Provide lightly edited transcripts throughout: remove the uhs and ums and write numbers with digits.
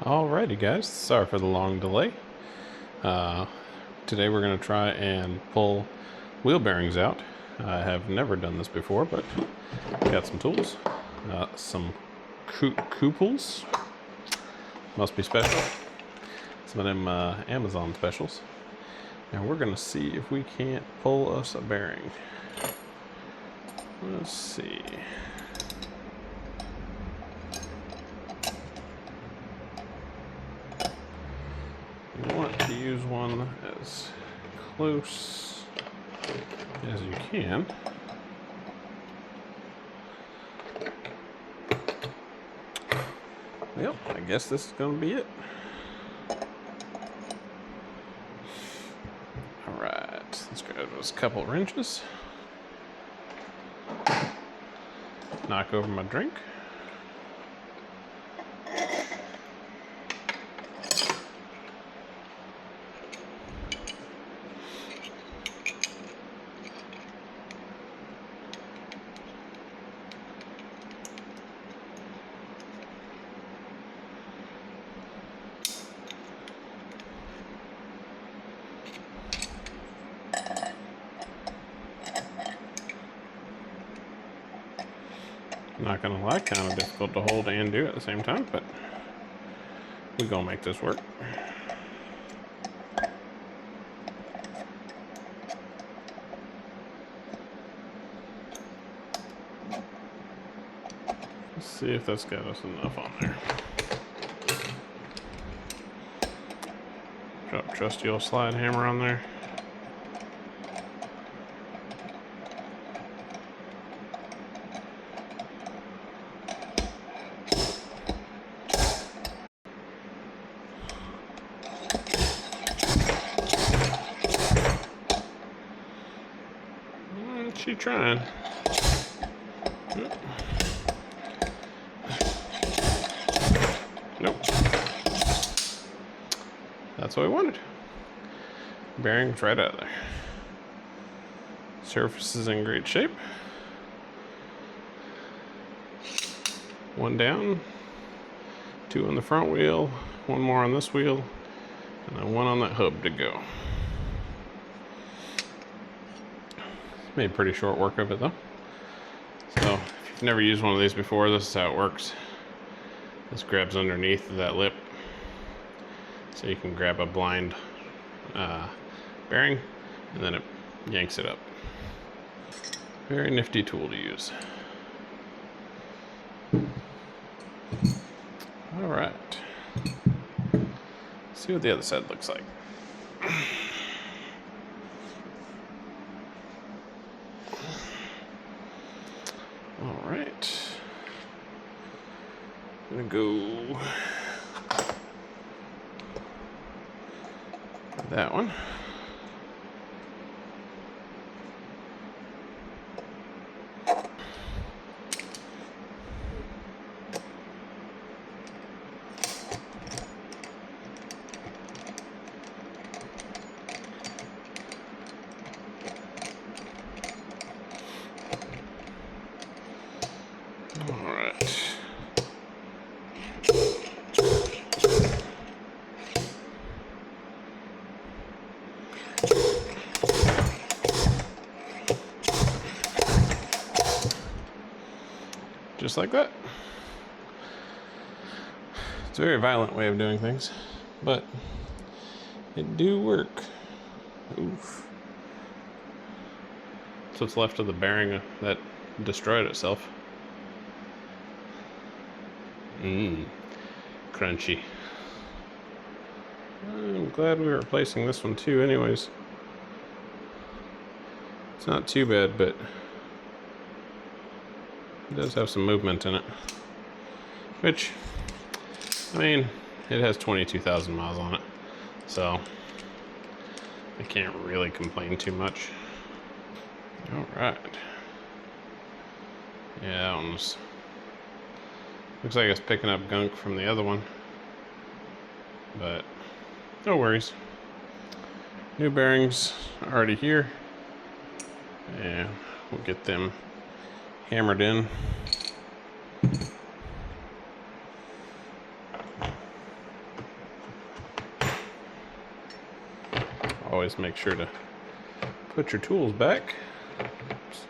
Alrighty guys, sorry for the long delay. Today we're going to try and pull wheel bearings out. I have never done this before, but got some tools. Some couples. Must be special. Some of them Amazon specials. And we're going to see if we can't pull us a bearing. Let's see. You want to use one as close as you can. Well, I guess this is going to be it. Alright, let's grab those couple wrenches. Knock over my drink. Not gonna lie, kind of difficult to hold and do at the same time, but we're gonna make this work. Let's see if that's got us enough on there. Drop trusty old slide hammer on there. She trying. Nope. That's what we wanted. Bearings right out of there. Surface is in great shape. One down, two on the front wheel, one more on this wheel, and then one on that hub to go. Made pretty short work of it though. So if you've never used one of these before, this is how it works. This grabs underneath of that lip, so you can grab a blind bearing, and then it yanks it up. Very nifty tool to use. All right. See what the other side looks like. All right, I'm gonna go that one. All right. Just like that. It's a very violent way of doing things, but it do work. Oof. That's what's left of the bearing that destroyed itself. Crunchy. I'm glad we were replacing this one too anyways. It's not too bad, but it does have some movement in it. Which, I mean, it has 22,000 miles on it, so I can't really complain too much. Alright. Yeah, that one's... looks like it's picking up gunk from the other one, but no worries. New bearings already here, and we'll get them hammered in. always make sure to put your tools back. Oops.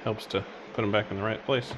Helps to put them back in the right place.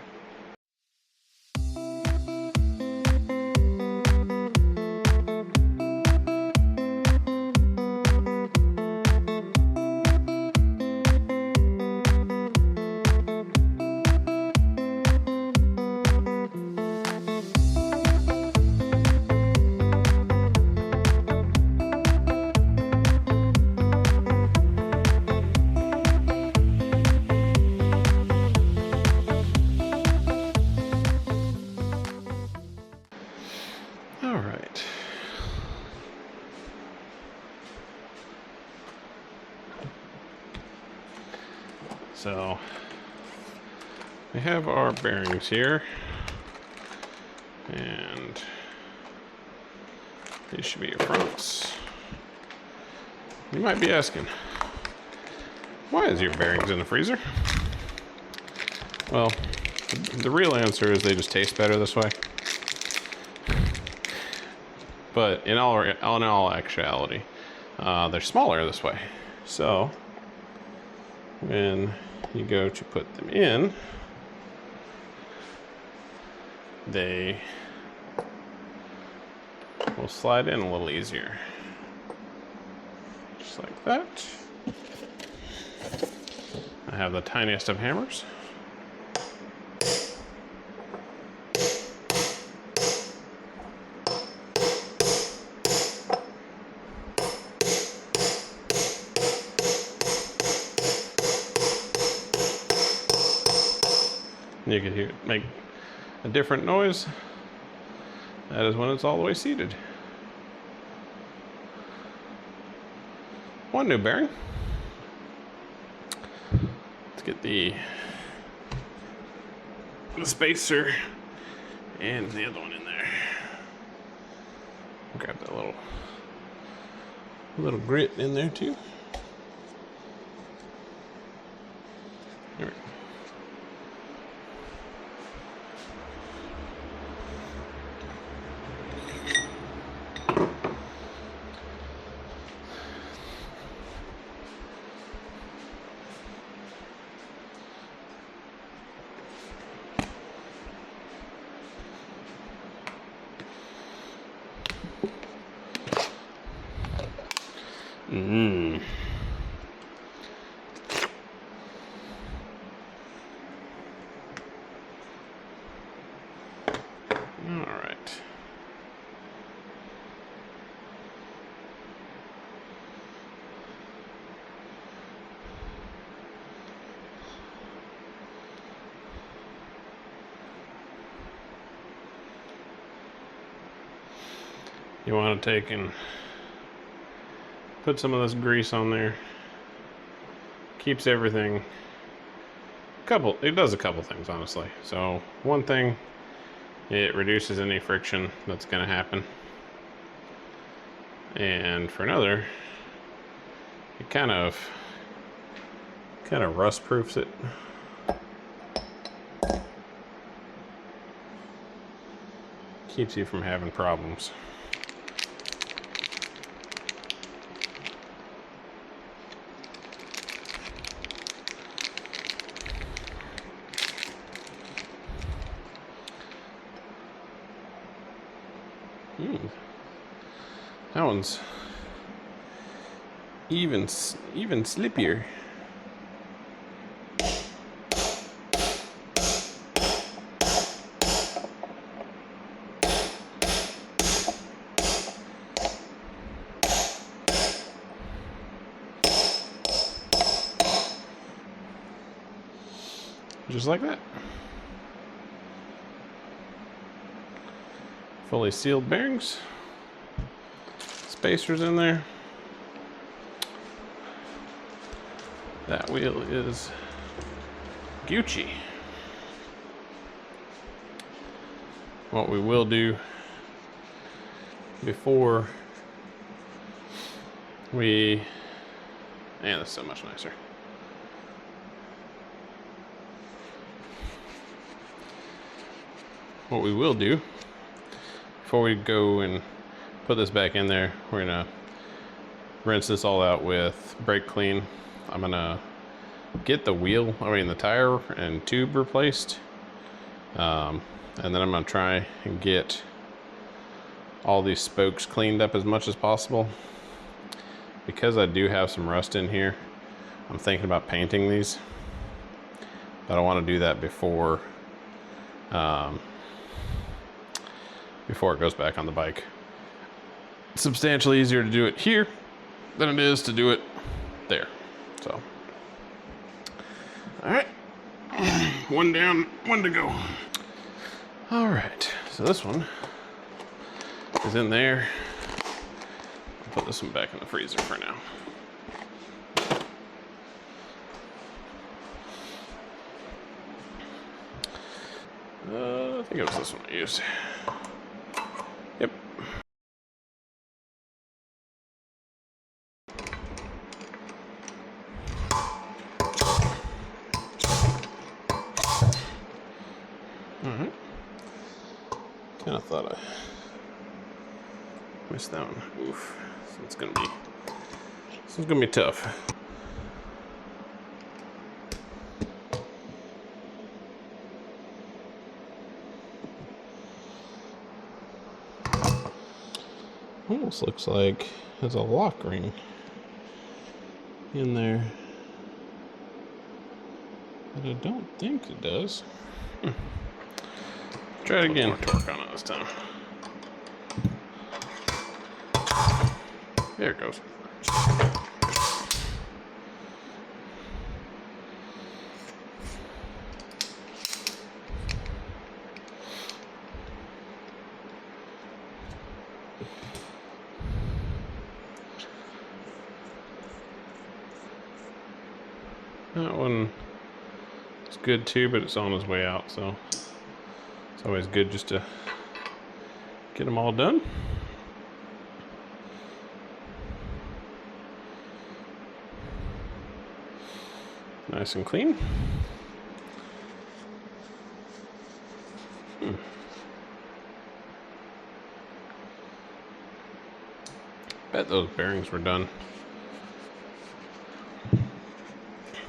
All right. So we have our bearings here, and these should be your fronts. You might be asking, why is your bearings in the freezer? Well, the real answer is they just taste better this way. But in all actuality, they're smaller this way. So when you go to put them in, they will slide in a little easier. Just like that. I have the tiniest of hammers. You can hear it make a different noise. That is when it's all the way seated. One new bearing. Let's get the spacer and the other one in there. Grab that little grit in there too. There we go. All right. You want to take and put some of this grease on there. Keeps everything it does a couple things, honestly. So one thing, it reduces any friction that's going to happen. And for another, it kind of rust proofs it. Keeps you from having problems. That one's even slippier. Just like that. Fully sealed bearings. Spacers in there. That wheel is Gucci. What we will do before we, man, that's so much nicer. What we will do before we go and put this back in there, we're gonna rinse this all out with brake clean. I'm gonna get the tire and tube replaced. And then I'm gonna try and get all these spokes cleaned up as much as possible. Because I do have some rust in here, I'm thinking about painting these. But I want to do that before it goes back on the bike. It's substantially easier to do it here than it is to do it there. So, all right, one down, one to go. All right, so this one is in there. I'll put this one back in the freezer for now. I think it was this one I used. Yep. Alright. Kinda thought I missed that one. Oof. So this is gonna be tough. Almost looks like there's a lock ring in there, but I don't think it does. Try it again. Torque on it this time. There it goes. That one is good too, but it's on its way out, so it's always good just to get them all done. Nice and clean. Bet those bearings were done,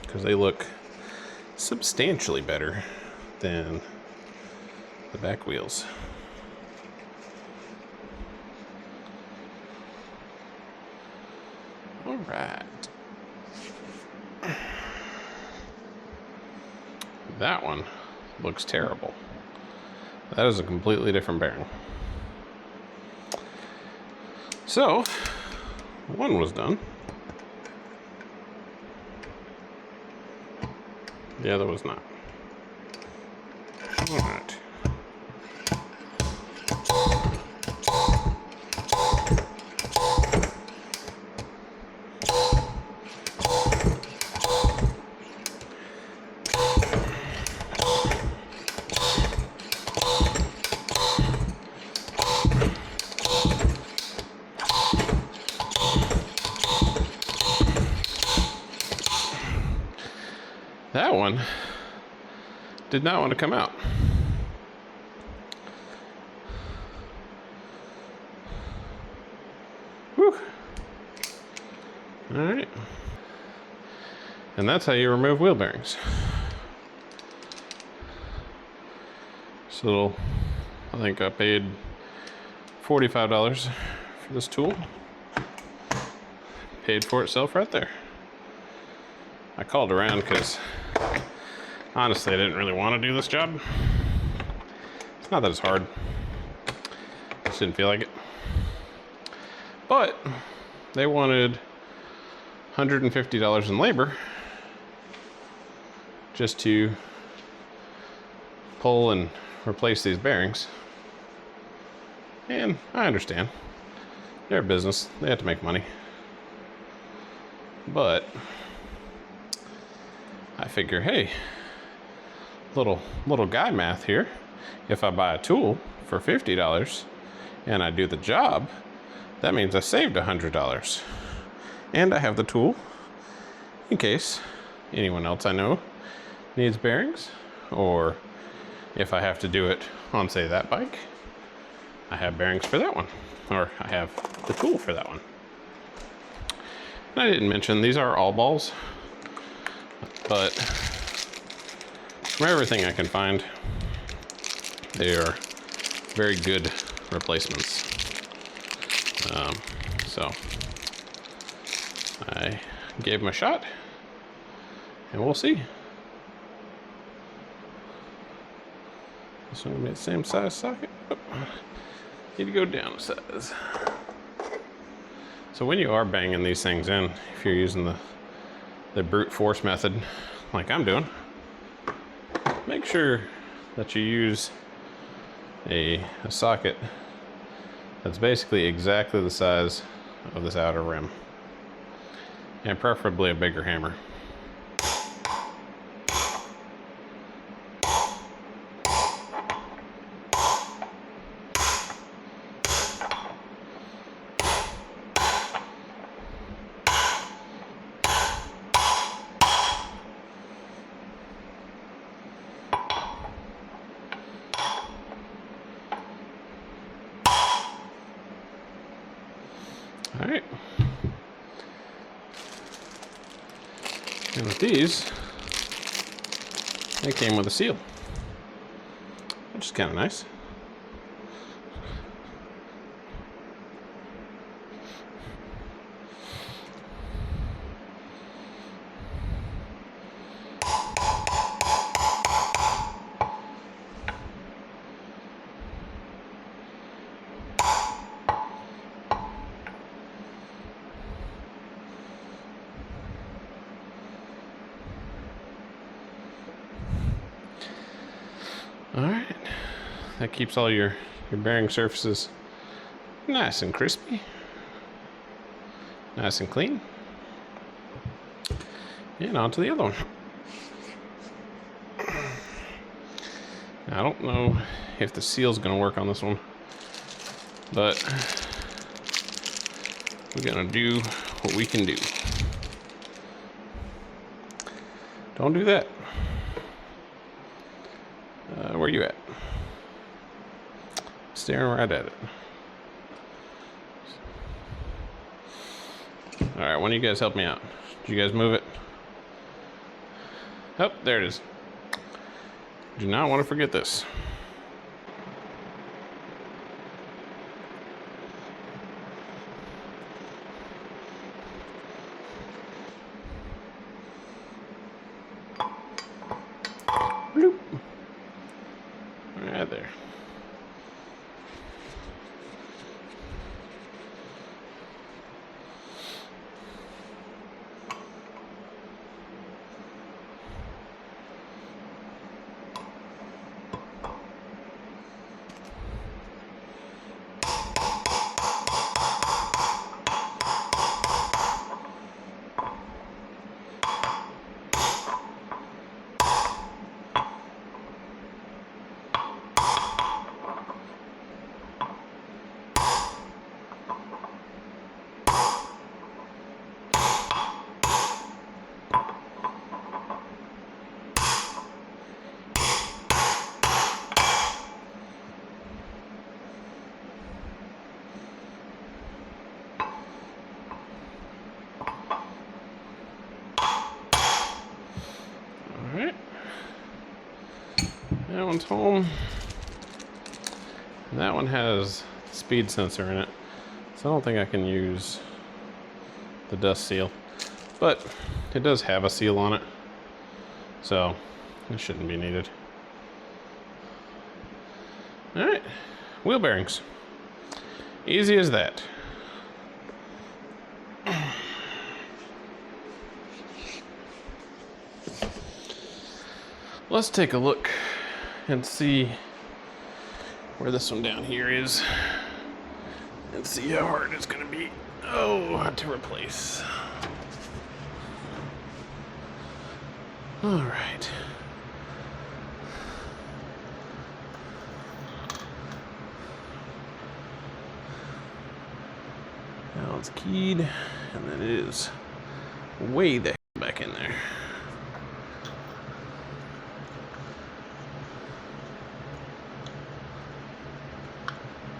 because they look substantially better than the back wheels. All right. That one looks terrible. That is a completely different bearing. So, one was done. The other was not. All right. That one did not want to come out. Whew. All right. And that's how you remove wheel bearings. So I think I paid $45 for this tool. Paid for itself right there. I called around because honestly I didn't really want to do this job. It's not that it's hard. I just didn't feel like it. But they wanted $150 in labor just to pull and replace these bearings. And I understand. They're a business. They have to make money. But I figure, hey, little guy math here. If I buy a tool for $50 and I do the job, that means I saved $100. And I have the tool in case anyone else I know needs bearings, or if I have to do it on, say, that bike, I have bearings for that one, or I have the tool for that one. And I didn't mention, these are all balls, but from everything I can find, they are very good replacements. So I gave them a shot, and we'll see. This one will be the same size socket. Oh, need to go down a size. So when you are banging these things in, if you're using the brute force method, like I'm doing, make sure that you use a socket that's basically exactly the size of this outer rim, and preferably a bigger hammer. All right, and with these, they came with a seal, which is kind of nice. All right, that keeps all your bearing surfaces nice and crispy, nice and clean. And on to the other one. Now, I don't know if the seal's gonna work on this one, but we're gonna do what we can do. Don't do that. Where you at? Staring right at it. All right, one of you guys help me out. Did you guys move it? Oh, there it is. Do not want to forget this. Bloop. Right there. That one's home. And that one has speed sensor in it, so I don't think I can use the dust seal, but it does have a seal on it, so it shouldn't be needed. All right, wheel bearings. Easy as that. Let's take a look and see where this one down here is and see how hard it's gonna be to replace. All right. Now it's keyed, and then it is way the hell back in there.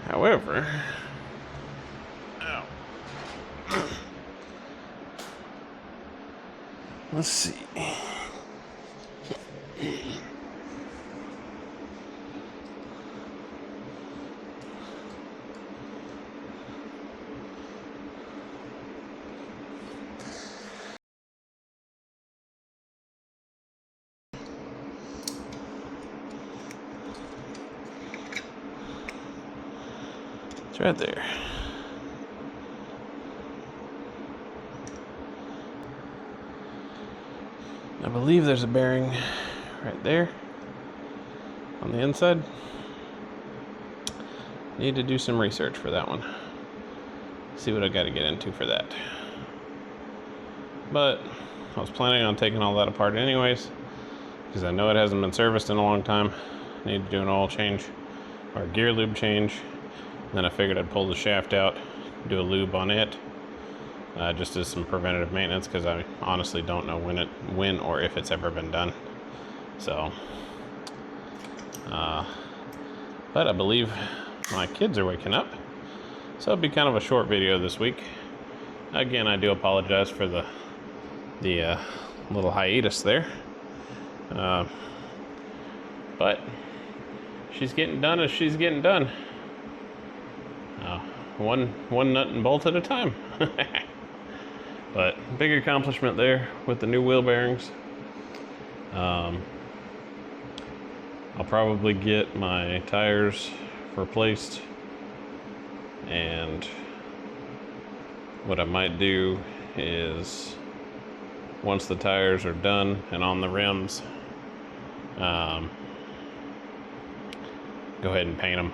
However, Let's see. It's right there. I believe there's a bearing right there on the inside. Need to do some research for that one. See what I got to get into for that. But I was planning on taking all that apart anyways, because I know it hasn't been serviced in a long time. Need to do an oil change or a gear lube change. Then I figured I'd pull the shaft out, do a lube on it, just as some preventative maintenance, because I honestly don't know when or if it's ever been done. So, but I believe my kids are waking up, so it'll be kind of a short video this week. Again, I do apologize for the little hiatus there, but she's getting done as she's getting done. One nut and bolt at a time. But big accomplishment there with the new wheel bearings. I'll probably get my tires replaced, and what I might do is, once the tires are done and on the rims, go ahead and paint them